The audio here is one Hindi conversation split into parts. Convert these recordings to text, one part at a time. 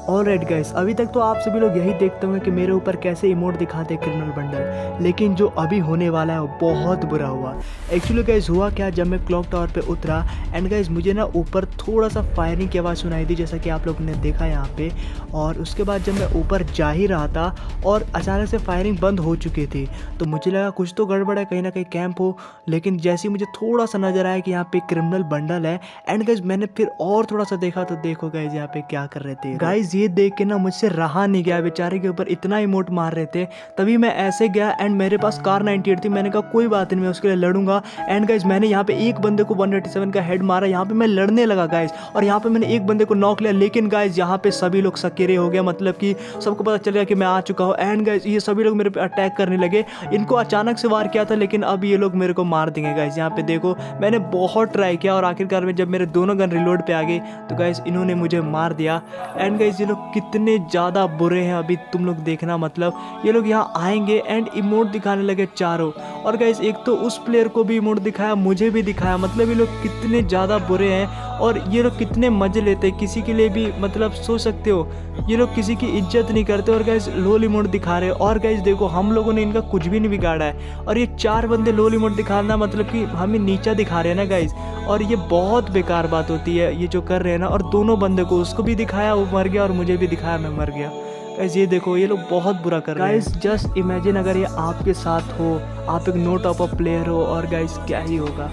ऑलराइट गाइस, अभी तक तो आप सभी लोग यही देखते होंगे कि मेरे ऊपर कैसे इमोट दिखाते हैं क्रिमिनल बंडल, लेकिन जो अभी होने वाला है वो बहुत बुरा हुआ। एक्चुअली गाइस हुआ क्या, जब मैं क्लॉक टावर पे उतरा एंड गाइस मुझे ना ऊपर थोड़ा सा फायरिंग की आवाज़ सुनाई दी, जैसा कि आप लोगों ने देखा यहाँ पे। और उसके बाद जब मैं ऊपर जा ही रहा था और अचानक से फायरिंग बंद हो चुकी थी, तो मुझे लगा कुछ तो गड़बड़ है, कहीं ना कहीं कैंप हो। लेकिन जैसे ही मुझे थोड़ा सा नजर आया कि यहाँ पे क्रिमिनल बंडल है एंड गाइस मैंने फिर और थोड़ा सा देखा, तो देखो गाइस यहाँ पे क्या कर रहे थे गाइस। ये देख के ना मुझसे रहा नहीं गया, बेचारे के ऊपर इतना इमोट मार रहे थे। तभी मैं ऐसे गया एंड मेरे पास कार 98 थी, मैंने कहा कोई बात नहीं, मैं उसके लिए लड़ूंगा। एंड गाइस मैंने यहाँ पे एक बंदे को 187 का हेड मारा, यहाँ पे मैं लड़ने लगा गाइस, और यहाँ पे मैंने एक बंदे को नॉक लिया। लेकिन गाइस यहाँ पे सभी लोग सकेरे हो गया, मतलब कि सबको पता चल गया कि मैं आ चुका हूँ। एंड गाइस ये सभी लोग मेरे पे अटैक करने लगे। इनको अचानक से वार किया था, लेकिन अब ये लोग मेरे को मार देंगे गाइस। यहाँ पे देखो मैंने बहुत ट्राई किया और आखिरकार में जब मेरे दोनों गन रिलोड पे आ गए तो गाइस इन्होंने मुझे मार दिया। एंड गाइस ये लोग कितने ज़्यादा बुरे हैं अभी तुम लोग देखना, मतलब ये लोग यहाँ आएंगे एंड इमोट दिखाने लगे चारों। और गाइस एक तो उस प्लेयर को भी इमोट दिखाया, मुझे भी दिखाया, मतलब ये लोग कितने ज़्यादा बुरे हैं और ये लोग कितने मजे लेते हैं। किसी के लिए भी मतलब सोच सकते हो, ये लोग किसी की इज्जत नहीं करते और गाइस लोल इमोट दिखा रहे हैं। और गाइस देखो हम लोगों ने इनका कुछ भी नहीं बिगाड़ा है और ये 4 बंदे लोल इमोट दिखाना मतलब कि हमें नीचा दिखा रहे हैं ना गाइस। और ये बहुत बेकार बात होती है ये जो कर रहे हैं ना। और दोनों बंदे को, उसको भी दिखाया वो मर गया और मुझे भी दिखाया मैं मर गया। गाइस ये देखो ये लोग बहुत बुरा कर रहे हैं। गाइस जस्ट इमेजिन अगर ये आपके साथ हो, आप एक नो टॉप अप प्लेयर हो, और गाइस क्या ही होगा।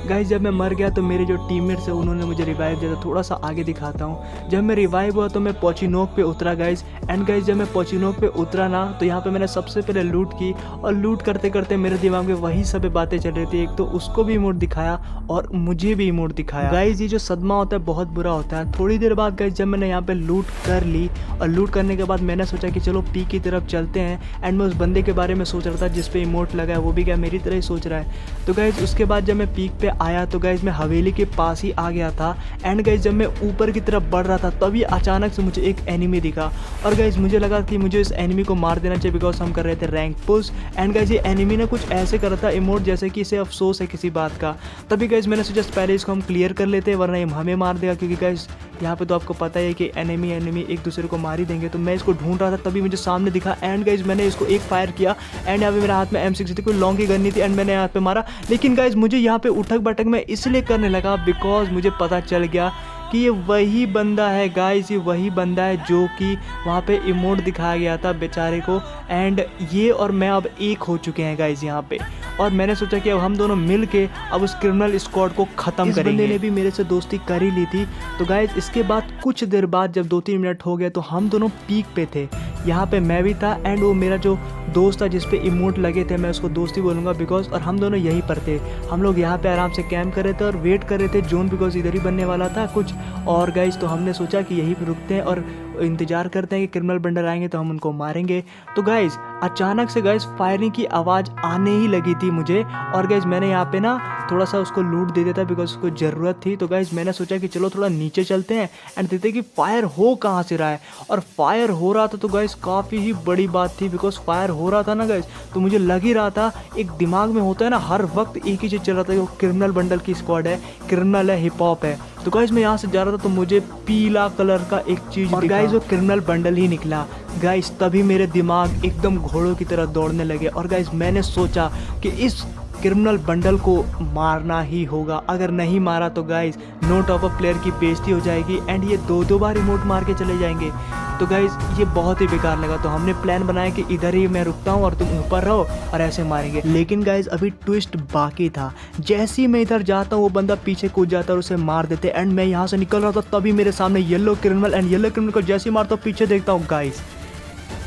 गाइस जब मैं मर गया तो मेरे जो टीममेट्स है उन्होंने मुझे रिवाइव दिया था। थोड़ा सा आगे दिखाता हूँ। जब मैं रिवाइव हुआ तो मैं पोचिनोक पे उतरा गाइस। एंड गाइस जब मैं पोचिनोक पे उतरा ना तो यहाँ पे मैंने सबसे पहले लूट की, और लूट करते करते मेरे दिमाग में वही सब बातें चल रही थी। एक तो उसको भी इमोट दिखाया और मुझे भी इमोट दिखाया। गाइस ये जो सदमा होता है बहुत बुरा होता है। थोड़ी देर बाद गाइस जब मैंने यहाँ पे लूट कर ली, और लूट करने के बाद मैंने सोचा कि चलो पी की तरफ चलते हैं। एंड मैं उस बंदे के बारे में सोच रहा था जिसपे इमोट लगा है, वो भी क्या मेरी तरह ही सोच रहा है। तो गाइस उसके बाद जब मैं पीक पे आया तो गाइस मैं हवेली के पास ही आ गया था। एंड गाइस जब मैं ऊपर की तरफ बढ़ रहा था तभी अचानक से मुझे एक एनिमी दिखा, और गाइस मुझे लगा कि मुझे इस एनिमी को मार देना चाहिए बिकॉज हम कर रहे थे रैंक पुश। एंड गाइस ये एनिमी ने कुछ ऐसे कर रहा था इमोट जैसे कि इसे अफसोस है किसी बात का। तभी गाइस मैंने सोचा पहले इसको हम क्लियर कर लेते हैं वरना ये हमें मार देगा, क्योंकि गाइस यहाँ पे तो आपको पता है कि एनिमी एक दूसरे को मार ही देंगे। तो मैं इसको ढूंढ रहा था तभी मुझे सामने दिखा। एंड गाइस मैंने इसको एक फायर किया एंड यहाँ पे मेरे हाथ में M60 थी, कोई लॉन्ग की गन नहीं थी। एंड मैंने यहाँ पे मारा, लेकिन गाइस मुझे यहाँ पे उठक बैठक मैं इसलिए करने लगा बिकॉज मुझे पता चल गया कि ये वही बंदा है गाइस, ये वही बंदा है जो कि वहाँ पे इमोट दिखाया गया था बेचारे को। एंड ये और मैं अब एक हो चुके हैं गाइस यहाँ पे। और मैंने सोचा कि अब हम दोनों मिल के अब उस क्रिमिनल स्क्वाड को ख़त्म करेंगे। इस बंदे ने भी मेरे से दोस्ती कर ही ली थी। तो गाइस इसके बाद कुछ देर बाद जब 2-3 मिनट हो गए तो हम दोनों पीक पे थे। यहाँ पे मैं भी था एंड वो मेरा जो दोस्त था जिस पे इमोट लगे थे, मैं उसको दोस्ती बोलूँगा बिकॉज, और हम दोनों यहीं पर थे। हम लोग यहाँ पे आराम से कैंप कर रहे थे और वेट कर रहे थे जोन, बिकॉज इधर ही बनने वाला था कुछ। और गाइस तो हमने सोचा कि यहीं पे रुकते हैं और इंतजार करते हैं कि क्रिमिनल बंडल आएंगे तो हम उनको मारेंगे। तो गाइस अचानक से गाइस फायरिंग की आवाज़ आने ही लगी थी मुझे, और गाइस मैंने यहाँ पे ना थोड़ा सा उसको लूट दे देता बिकॉज उसको ज़रूरत थी। तो गाइस मैंने सोचा कि चलो थोड़ा नीचे चलते हैं एंड देखते कि फायर हो कहाँ से रहा है। और फायर हो रहा था तो गाइस काफ़ी ही बड़ी बात थी, बिकॉज फायर हो रहा था ना गाइस तो मुझे लग ही रहा था, एक दिमाग में होता है ना हर वक्त एक ही चीज़ चल रहा था, वो क्रिमिनल बंडल की स्क्वाड है, क्रिमिनल है, हिप हॉप है। तो गाइस मैं यहाँ से जा रहा था तो मुझे पीला कलर का एक चीज़, और गाइस वो क्रिमिनल बंडल ही निकला गाइस। तभी मेरे दिमाग एकदम घोड़ों की तरह दौड़ने लगे और गाइस मैंने सोचा कि इस क्रिमिनल बंडल को मारना ही होगा। अगर नहीं मारा तो guys know top up player की बेइज्जती हो जाएगी एंड ये 2-2 बार इमोट मार के चले जाएंगे। तो गाइस ये बहुत ही बेकार लगा। तो हमने प्लान बनाया कि इधर ही मैं रुकता हूँ और तुम ऊपर रहो और ऐसे मारेंगे। लेकिन गाइस अभी ट्विस्ट बाकी था। जैसे ही मैं इधर जाता हूँ वो बंदा पीछे कूद जाता है और उसे मार देते। एंड मैं यहाँ से निकल रहा था तभी मेरे सामने yellow criminal, and yellow criminal को जैसे ही मारता हूँ पीछे देखता हूँ गाइस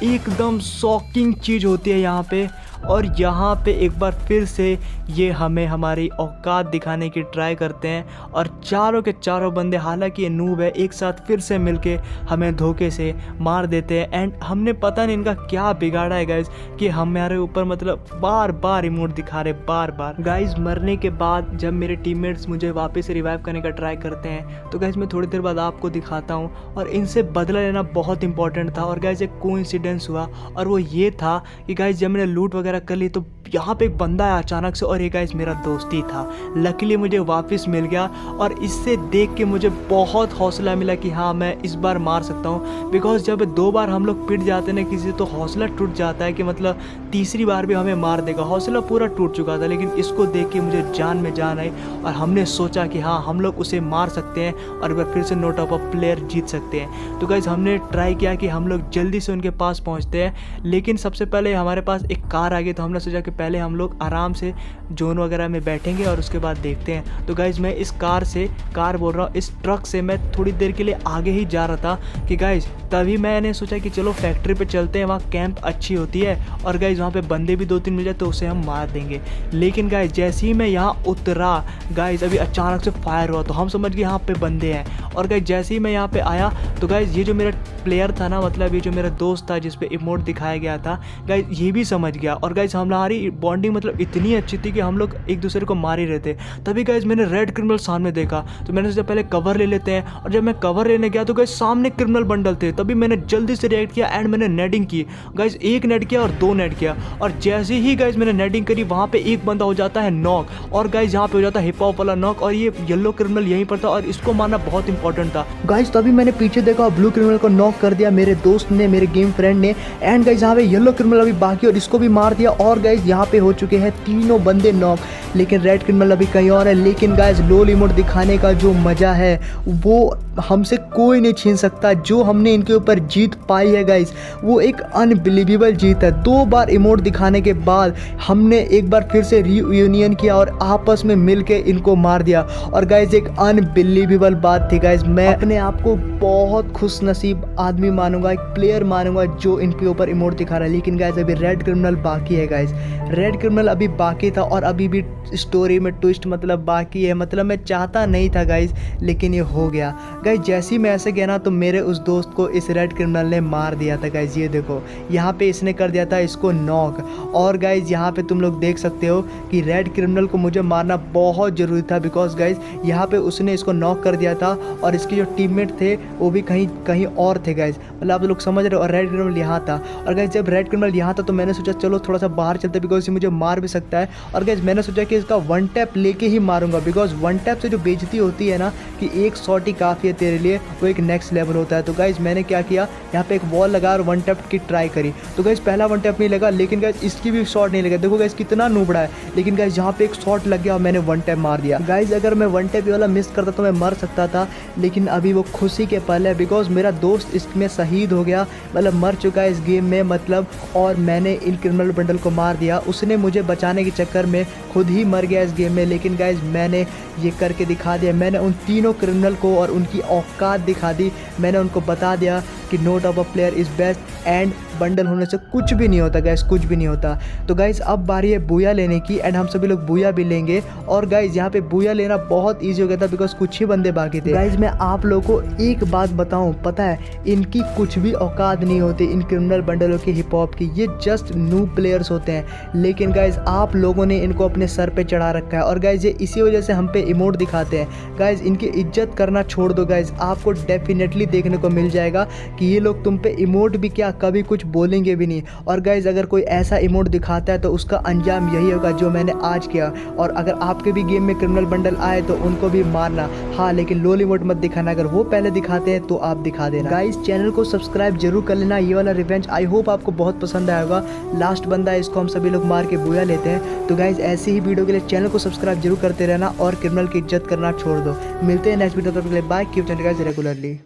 एकदम शॉकिंग चीज़ होती है यहाँ पे। और यहाँ पे एक बार फिर से ये हमें हमारी औकात दिखाने की ट्राई करते हैं और चारों के चारों बंदे, हालांकि ये नूब है, एक साथ फिर से मिलके हमें धोखे से मार देते हैं। एंड हमने पता नहीं इनका क्या बिगाड़ा है गाइस कि हमारे ऊपर मतलब बार बार इमोट दिखा रहे, बार बार। गाइस मरने के बाद जब मेरे टीममेट्स मुझे वापस से रिवाइव करने का ट्राई करते हैं तो गाइस मैं थोड़ी देर बाद आपको दिखाता हूँ। और इनसे बदला लेना बहुत इंपॉर्टेंट था। और गाइस एक कोइंसिडेंस हुआ और वो ये था कि गाइस जब मैंने लूट वगैरह कर ली तो यहाँ पे एक बंदा आया अचानक से और ये गाइस मेरा दोस्त ही था। लकीली मुझे वापस मिल गया और इससे देख के मुझे बहुत हौसला मिला कि हाँ मैं इस बार मार सकता हूँ। बिकॉज जब 2 बार हम लोग पिट जाते ना किसी तो हौसला टूट जाता है कि मतलब तीसरी बार भी हमें मार देगा। हौसला पूरा टूट चुका था, लेकिन इसको देख के मुझे जान में जान आई और हमने सोचा कि हाँ हम लोग उसे मार सकते हैं और वह फिर से नो टॉप अप प्लेयर जीत सकते हैं। तो गाइस हमने ट्राई किया कि हम लोग जल्दी से उनके पास पहुँचते हैं, लेकिन सबसे पहले हमारे पास एक कार आ गई। तो हमने सोचा कि पहले हम लोग आराम से जोन वगैरह में बैठेंगे और उसके बाद देखते हैं। तो गाइज मैं इस कार बोल रहा हूँ, इस ट्रक से मैं थोड़ी देर के लिए आगे ही जा रहा था कि गाइज तभी मैंने सोचा कि चलो फैक्ट्री पे चलते हैं, वहाँ कैंप अच्छी होती है और गाइज वहाँ पे बंदे भी 2-3 मिल जाए तो उसे हम मार देंगे। लेकिन गाइज जैसे ही मैं यहाँ उतरा गाइज अभी अचानक से फायर हुआ तो हम समझ गए यहाँ पे बंदे हैं। और गाइज जैसे ही मैं यहाँ पे आया तो गाइज ये जो मेरा प्लेयर था ना, मतलब ये जो मेरा दोस्त था जिस पे इमोट दिखाया गया था, गाइज ये भी समझ गया। और गाइज हमारी बॉन्डिंग मतलब इतनी अच्छी थी कि हम लोग एक दूसरे को मार ही रहे थे। तभी गाइज मैंने रेड क्रिमिनल सामने देखा तो मैंने सोचा पहले कवर ले लेते हैं। और जब मैं कवर लेने गया तो गाइज सामने क्रिमिनल बंडल थे। तभी मैंने जल्दी से रिएक्ट किया एंड मैंने नेडिंग की। गाइज 1 नेड किया और 2 नेड किया और जैसे ही गाइज मैंने नेडिंग करी वहाँ पे एक बंदा हो जाता है नॉक और गाइज यहाँ पे हो जाता है हिप हॉप वाला नॉक और ये येलो क्रिमिनल यहीं पर था और इसको मारना बहुत इंपॉर्टेंट था। गाइज तभी मैंने पीछे देखा और ब्लू क्रिमिनल को नॉक कर दिया मेरे दोस्त ने, मेरे गेम फ्रेंड ने। एंड गाइज यहाँ पे येलो क्रिमिनल अभी बाकी और इसको भी मार दिया और गाइज यहाँ पे हो चुके हैं 3 बंदे नॉक। लेकिन रेड क्रिमिनल अभी कहीं और है। लेकिन गाइज लोल इमोट दिखाने का जो मज़ा है वो हमसे कोई नहीं छीन सकता। जो हमने इनके ऊपर जीत पाई है गाइज वो एक अनबिलीवेबल जीत है। 2 बार इमोट दिखाने के बाद हमने एक बार फिर से रीयूनियन किया और आपस में मिल के इनको मार दिया। और गाइज एक अनबिलीवेबल बात थी गाइज, मैं अपने आप को बहुत खुश नसीब आदमी मानूंगा, एक प्लेयर मानूंगा जो इनके ऊपर इमोट दिखा रहा है। लेकिन गाइज अभी रेड क्रिमिनल बाकी है गाइज, रेड क्रिमिनल अभी बाकी था और अभी भी स्टोरी में ट्विस्ट मतलब बाकी है। मतलब मैं चाहता नहीं था गाइज लेकिन ये हो गया। गाइज जैसे ही मैं ऐसे गया ना तो मेरे उस दोस्त को इस रेड क्रिमिनल ने मार दिया था। गाइज ये देखो यहाँ पे इसने कर दिया था इसको नॉक। और गाइज यहाँ पे तुम लोग देख सकते हो कि रेड क्रिमिनल को मुझे मारना बहुत ज़रूरी था बिकॉज गाइज यहाँ पे उसने इसको नॉक कर दिया था और इसके जो टीममेट थे वो भी कहीं और थे गाइज। मतलब आप लोग समझ रहे हो। और रेड क्रिमिनल यहाँ था और गाइज जब रेड क्रिमिनल यहाँ था तो मैंने सोचा चलो थोड़ा सा बाहर चलते बिकॉज ये मुझे मार भी सकता है। और गाइज मैंने सोचा कि इसका 1 टैप लेके ही मारूंगा बिकॉज 1 टैप से जो बेइज्जती होती है ना कि एक शॉट ही काफ़ी है तेरे लिए, वो एक नेक्स्ट लेवल होता है। तो गाइज मैंने क्या किया, यहाँ पे एक वॉल लगा और 1 टैप की ट्राई करी। तो गाइज पहला 1 टैप नहीं लगा लेकिन गाइज इसकी भी शॉट नहीं लगा। देखो गाइज कितना नूबड़ा है। लेकिन गाइज यहाँ पे एक शॉट लग गया और मैंने 1 टैप मार दिया। गाइज अगर मैं 1 टैप वाला मिस करता तो मैं मर सकता था, लेकिन अभी वो खुशी के पल है बिकॉज मेरा दोस्त इसमें शहीद हो गया, मतलब मर चुका है इस गेम में मतलब। और मैंने इन क्रिमिनल बंडल को मार दिया। उसने मुझे बचाने के चक्कर में खुद ही मर गया इस गेम में। लेकिन गाइज मैंने ये करके दिखा दिया। मैंने उन 3 क्रिमिनल को और उनकी औकात दिखा दी। मैंने उनको बता दिया कि know top up player is best and bundle होने से कुछ भी नहीं होता गाइज, कुछ भी नहीं होता। तो गाइज अब बारी है बूया लेने की एंड हम सभी लोग बूया भी लेंगे। और गाइज यहाँ पे बूया लेना बहुत ईजी हो गया था बिकॉज कुछ ही बंदे बाकी थे। गाइज मैं आप लोगों को एक बात बताऊँ, पता है इनकी कुछ भी औकात नहीं होती इन क्रिमिनल बंडलों की, हिप हॉप की। ये जस्ट न्यू प्लेयर्स होते हैं। लेकिन गाइज आप लोगों ने इनको अपने सर पे चढ़ा रखा है और गाइज ये इसी वजह से हम पे इमोट दिखाते हैं। गाइज इनकी इज्जत करना छोड़ दो गाइज, आपको डेफिनेटली देखने को मिल जाएगा कि ये लोग तुम पे इमोट भी क्या कभी कुछ बोलेंगे भी नहीं। और गाइज अगर कोई ऐसा इमोट दिखाता है तो उसका अंजाम यही होगा जो मैंने आज किया। और अगर आपके भी गेम में क्रिमिनल बंडल आए तो उनको भी मारना, हाँ लेकिन लोल इमोट मत दिखाना। अगर वो पहले दिखाते हैं तो आप दिखा देना। गाइज चैनल को सब्सक्राइब जरूर कर लेना। ये वाला रिवेंज आई होप आपको बहुत पसंद आया होगा। लास्ट बंदा है, इसको हम सभी लोग मार के बूया लेते हैं। तो गाइज ऐसी ही वीडियो के लिए चैनल को सब्सक्राइब जरूर करते रहना और क्रिमिनल की इज्जत करना छोड़ दो। मिलते हैं नेक्स्ट वीडियो, तब तक के लिए bye. Keep channel guys regularly.